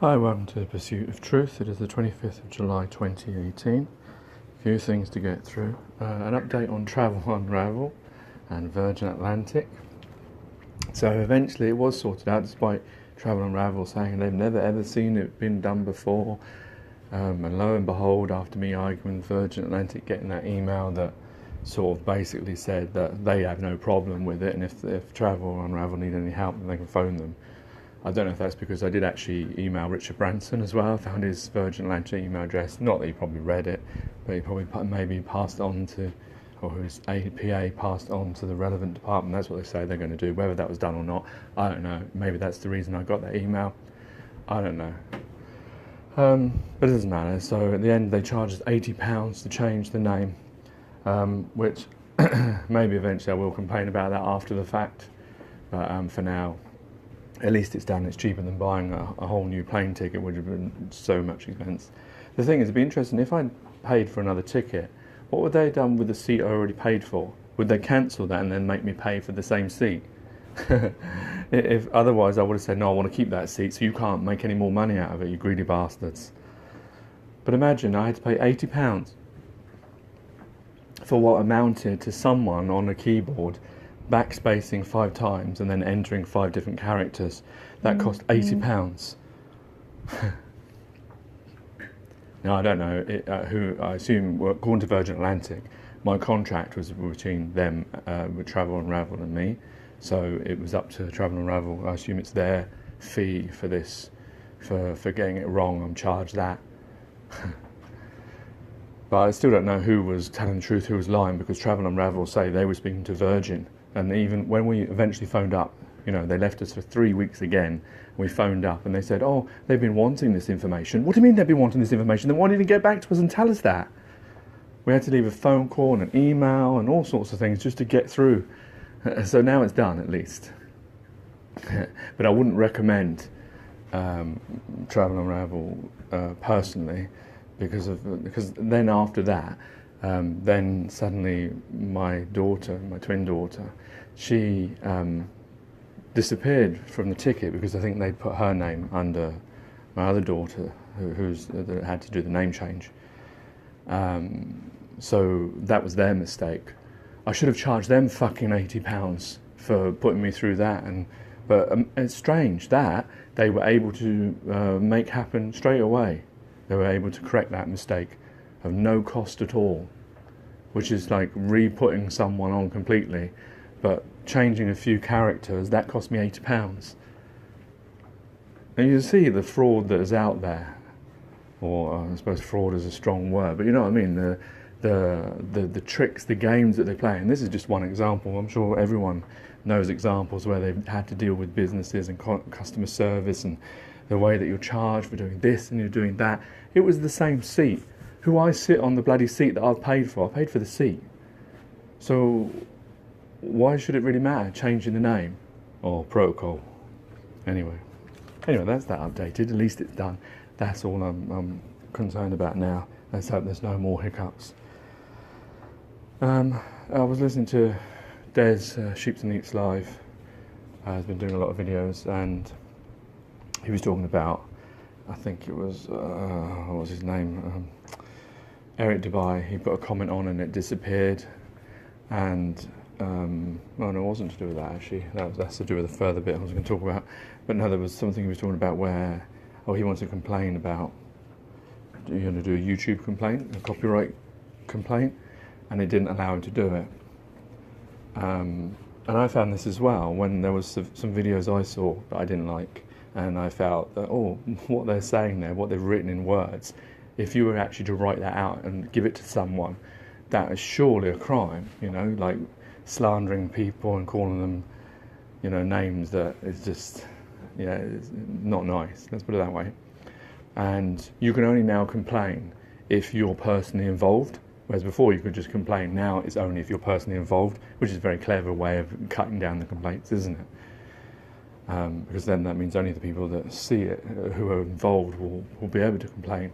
Hi, welcome to The Pursuit of Truth. It is the 25th of July 2018. A few things to get through. An update on Travel Unravel and Virgin Atlantic. So eventually it was sorted out, despite Travel Unravel saying they've never ever seen it been done before. And lo and behold, after me arguing with Virgin Atlantic, getting that email that sort of basically said that they have no problem with it, and if Travel Unravel need any help, then they can phone them. I don't know if that's because I did actually email Richard Branson as well. I found his Virgin Atlantic email address. Not that he probably read it, but he probably maybe passed on to, or his APA passed on to the relevant department. That's what they say they're going to do. Whether that was done or not, I don't know. Maybe that's the reason I got that email. I don't know. But it doesn't matter. So at the end, they charged us £80 to change the name, which maybe eventually I will complain about that after the fact. But for now, at least it's done. It's cheaper than buying a whole new plane ticket, which would have been so much expense. The thing is, it'd be interesting if I paid for another ticket. What would they have done with the seat I already paid for? Would they cancel that and then make me pay for the same seat? If otherwise, I would have said, no, I want to keep that seat, so you can't make any more money out of it, you greedy bastards. But imagine I had to pay £80 for what amounted to someone on a keyboard backspacing 5 times and then entering 5 different characters. That cost £80. Now, I don't know who. I assume, according to Virgin Atlantic, my contract was between them, with Travel Unravel and me, so it was up to Travel Unravel. I assume it's their fee for this, for getting it wrong. I'm charged that. But I still don't know who was telling the truth, who was lying, because Travel Unravel say they were speaking to Virgin. And even when we eventually phoned up, they left us for 3 weeks again. We phoned up and they said, oh, they've been wanting this information. What do you mean they've been wanting this information? Then why didn't you get back to us and tell us that? We had to leave a phone call and an email and all sorts of things just to get through. So now it's done, at least. But I wouldn't recommend Travel Unravel personally, because then after that, then suddenly my daughter, my twin daughter, she disappeared from the ticket because I think they'd put her name under my other daughter, that had to do the name change. So that was their mistake. I should have charged them fucking £80 for putting me through that. But it's strange that they were able to make happen straight away. They were able to correct that mistake of no cost at all, which is like re-putting someone on completely, but changing a few characters. That cost me £80. And you see the fraud that is out there, or I suppose fraud is a strong word, but you know what I mean, the tricks, the games that they play. And this is just one example. I'm sure everyone knows examples where they've had to deal with businesses and customer service, and the way that you're charged for doing this and you're doing that. It was the same seat. Who I sit on the bloody seat that I've paid for. I paid for the seat. So why should it really matter changing the name or protocol? Anyway, that's that updated. At least it's done. That's all I'm concerned about now. Let's hope there's no more hiccups. I was listening to Des Sheeps and Eats Live. He's been doing a lot of videos, and he was talking about, I think it was, what was his name? Eric Dubai. He put a comment on and it disappeared. And, no, it wasn't to do with that actually. That's to do with the further bit I was going to talk about. But no, there was something he was talking about where, he wants to complain about, you're going to do a YouTube complaint, a copyright complaint, and it didn't allow him to do it. And I found this as well when there was some videos I saw that I didn't like. And I felt that, what they're saying there, what they've written in words, if you were actually to write that out and give it to someone, that is surely a crime, like slandering people and calling them, names that is just, it's not nice, let's put it that way. And you can only now complain if you're personally involved, whereas before you could just complain. Now it's only if you're personally involved, which is a very clever way of cutting down the complaints, isn't it? Because then that means only the people that see it, who are involved, will be able to complain.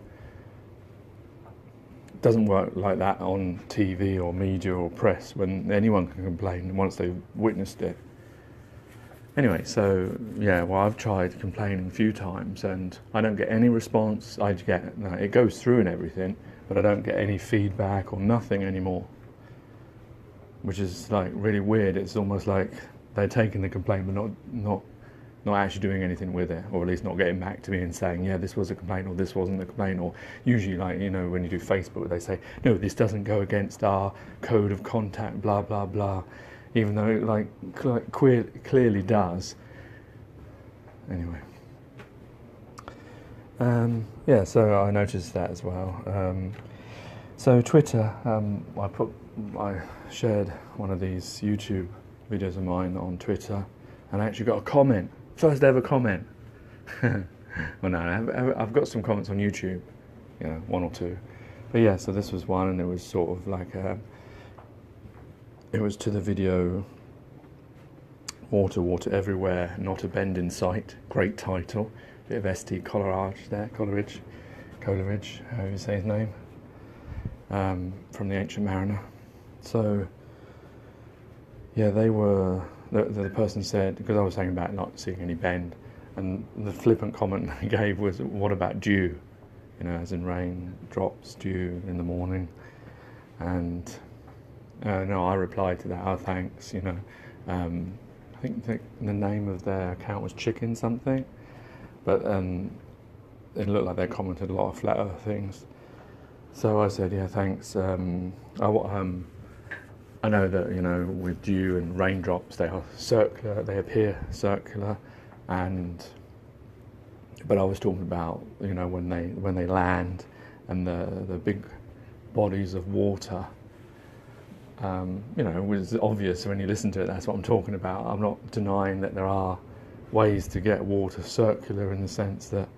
It doesn't work like that on TV or media or press, when anyone can complain once they've witnessed it. Anyway, so yeah, well, I've tried complaining a few times and I don't get any response. I get it goes through and everything, but I don't get any feedback or nothing anymore, which is like really weird. It's almost like they're taking the complaint but not actually doing anything with it, or at least not getting back to me and saying, yeah, this was a complaint or this wasn't a complaint. Or usually, like, you know, when you do Facebook, they say, no, this doesn't go against our code of contact, blah blah blah, even though it like clearly does. Anyway, yeah, so I noticed that as well. So Twitter, I shared one of these YouTube videos of mine on Twitter, and I actually got a comment. First ever comment. Well, no, I've got some comments on YouTube, you know, one or two. But yeah, so this was one, and it was sort of like it was to the video, Water Everywhere, Not a Bend in Sight. Great title. Bit of ST Coleridge there, Coleridge, however you say his name, from The Ancient Mariner. So, yeah, they were... The person said, because I was saying about not seeing any bend, and the flippant comment they gave was, what about dew? You know, as in rain drops, dew in the morning. And no, I replied to that, oh thanks, you know. I think the name of their account was Chicken something, but it looked like they commented a lot of flat earth things. So I said, yeah, thanks. I know that, you know, with dew and raindrops, they are circular, they appear circular, but I was talking about, you know, when they land and the big bodies of water, you know, it was obvious when you listen to it, that's what I'm talking about. I'm not denying that there are ways to get water circular in the sense that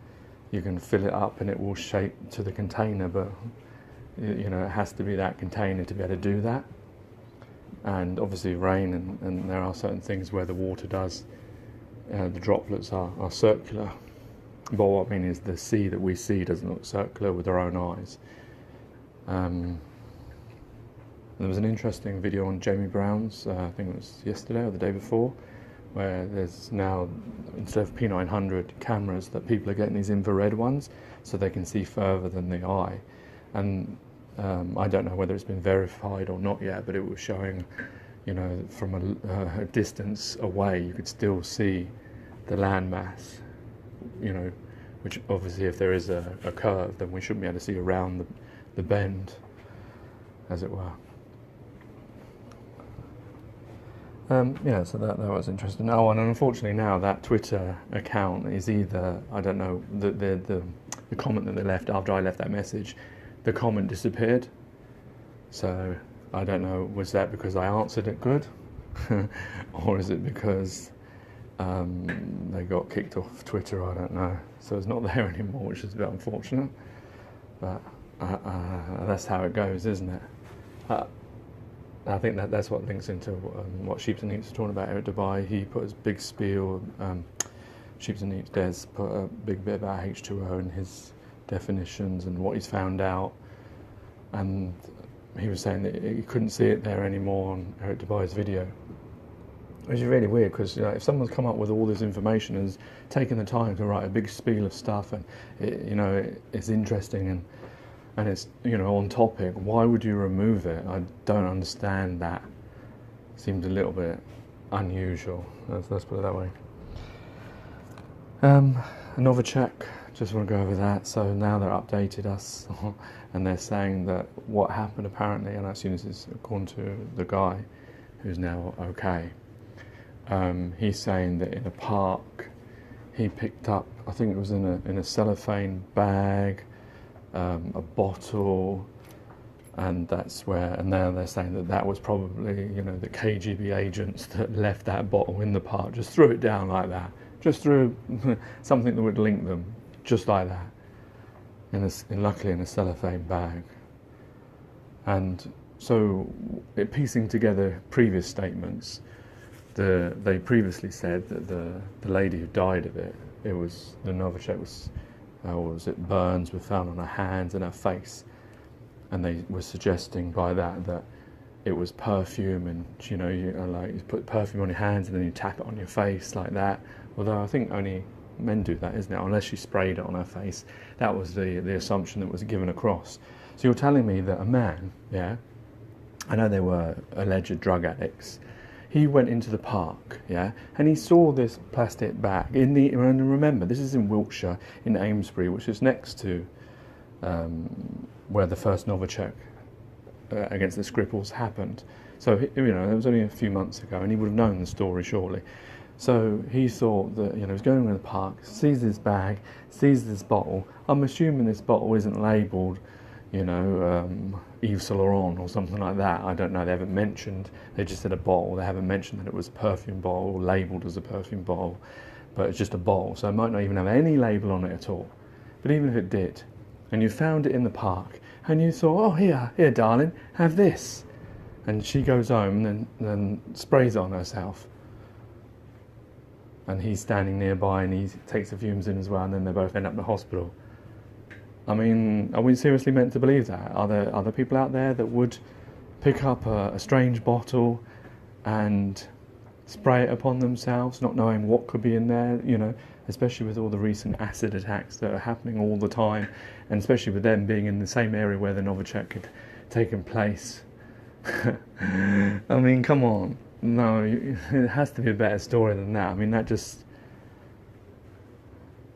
you can fill it up and it will shape to the container, but, you know, it has to be that container to be able to do that. And obviously rain, and there are certain things where the water does, the droplets are circular. But what I mean is the sea that we see doesn't look circular with our own eyes. There was an interesting video on Jamie Brown's, I think it was yesterday or the day before, where there's now, instead of P900 cameras, that people are getting these infrared ones so they can see further than the eye. And I don't know whether it's been verified or not yet, but it was showing, you know, from a distance away, you could still see the landmass, you know, which obviously if there is a curve, then we shouldn't be able to see around the bend, as it were. Yeah, so that was interesting. Oh, and unfortunately now that Twitter account is either, I don't know, the comment that they left after I left that message, the comment disappeared. So I don't know, was that because I answered it good? Or is it because they got kicked off Twitter? I don't know. So it's not there anymore, which is a bit unfortunate. But that's how it goes, isn't it? I think that's what links into what Sheeps and Neeps was talking about. Eric Dubai, he put his big spiel, Sheeps and Neeps, Des put a big bit about H2O and his definitions and what he's found out, and he was saying that he couldn't see it there anymore on Eric Dubai's video, which is really weird, because, you know, if someone's come up with all this information and has taken the time to write a big spiel of stuff, and it's interesting and it's, you know, on topic, why would you remove it? I don't understand that. Seems a little bit unusual, let's put it that way. Another check. Just want to go over that. So now they're updated us and they're saying that what happened apparently, and I assume this is according to the guy who's now okay, he's saying that in a park he picked up, I think it was in a cellophane bag, a bottle, and that's where, and now they're saying that was probably, you know, the KGB agents that left that bottle in the park, just threw it down like that, just threw something that would link them, just like that, luckily in a cellophane bag. And so, piecing together previous statements, they previously said that the lady who died of it was, the Novichok was it burns were found on her hands and her face, and they were suggesting by that it was perfume, and like you put perfume on your hands and then you tap it on your face like that. Although I think only men do that, isn't it? Unless she sprayed it on her face. That was the assumption that was given across. So you're telling me that a man, yeah, I know they were alleged drug addicts. He went into the park, yeah, and he saw this plastic bag and remember, this is in Wiltshire, in Amesbury, which is next to where the first Novichok against the Skripals happened. So it was only a few months ago, and he would have known the story surely. So he thought that he was going in the park, sees this bag, sees this bottle. I'm assuming this bottle isn't labelled, Yves Saint Laurent or something like that. I don't know. They haven't mentioned. They just said a bottle. They haven't mentioned that it was a perfume bottle, or labelled as a perfume bottle, but it's just a bottle. So it might not even have any label on it at all. But even if it did, and you found it in the park, and you thought, oh, here, darling, have this. And she goes home and then sprays it on herself. And he's standing nearby and he takes the fumes in as well, and then they both end up in the hospital. I mean, are we seriously meant to believe that? Are there other people out there that would pick up a strange bottle and spray it upon themselves, not knowing what could be in there, especially with all the recent acid attacks that are happening all the time, and especially with them being in the same area where the Novichok had taken place. I mean, come on. No, it has to be a better story than that. I mean, that just...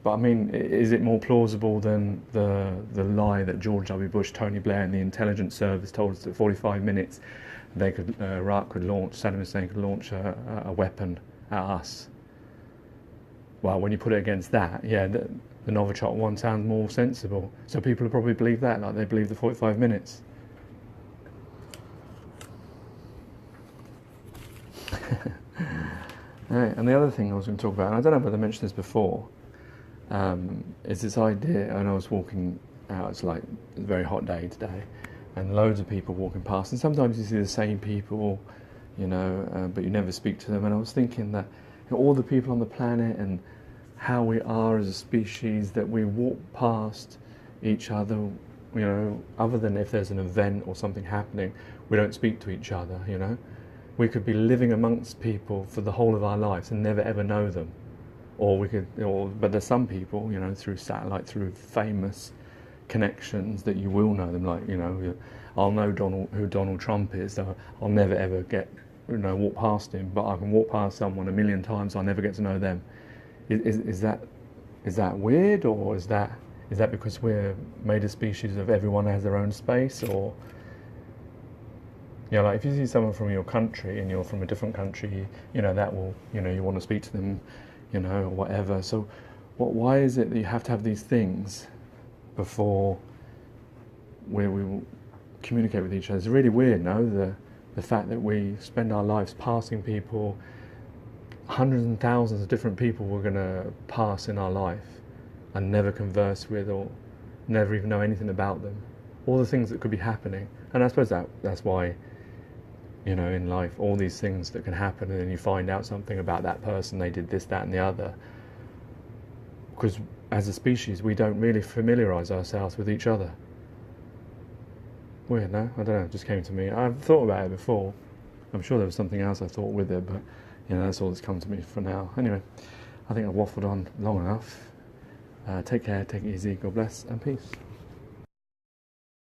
But I mean, is it more plausible than the lie that George W. Bush, Tony Blair and the intelligence service told us that 45 minutes Iraq could launch, Saddam Hussein could launch a weapon at us? Well, when you put it against that, yeah, the Novichok one sounds more sensible. So people will probably believe that, like they believe the 45 minutes. Right, and the other thing I was going to talk about, and I don't know whether I mentioned this before, is this idea, and I was walking out, it's like a very hot day today, and loads of people walking past, and sometimes you see the same people, but you never speak to them, and I was thinking that all the people on the planet and how we are as a species, that we walk past each other, other than if there's an event or something happening, we don't speak to each other, We could be living amongst people for the whole of our lives and never ever know them. But there's some people, through satellite, through famous connections, that you will know them. Like, I'll know who Donald Trump is. So I'll never ever walk past him. But I can walk past someone a million times. I'll never get to know them. Is that weird, or is that because we're made a species of everyone has their own space, or? Like if you see someone from your country and you're from a different country, that will, you want to speak to them, or whatever. So why is it that you have to have these things before we will communicate with each other? It's really weird, no? The fact that we spend our lives passing people, hundreds and thousands of different people we're going to pass in our life and never converse with, or never even know anything about them. All the things that could be happening. And I suppose that's why, in life, all these things that can happen, and then you find out something about that person, they did this, that and the other. Because as a species, we don't really familiarise ourselves with each other. Weird, no? I don't know, it just came to me. I've thought about it before. I'm sure there was something else I thought with it, but, that's all that's come to me for now. Anyway, I think I've waffled on long enough. Take care, take it easy, God bless, and peace.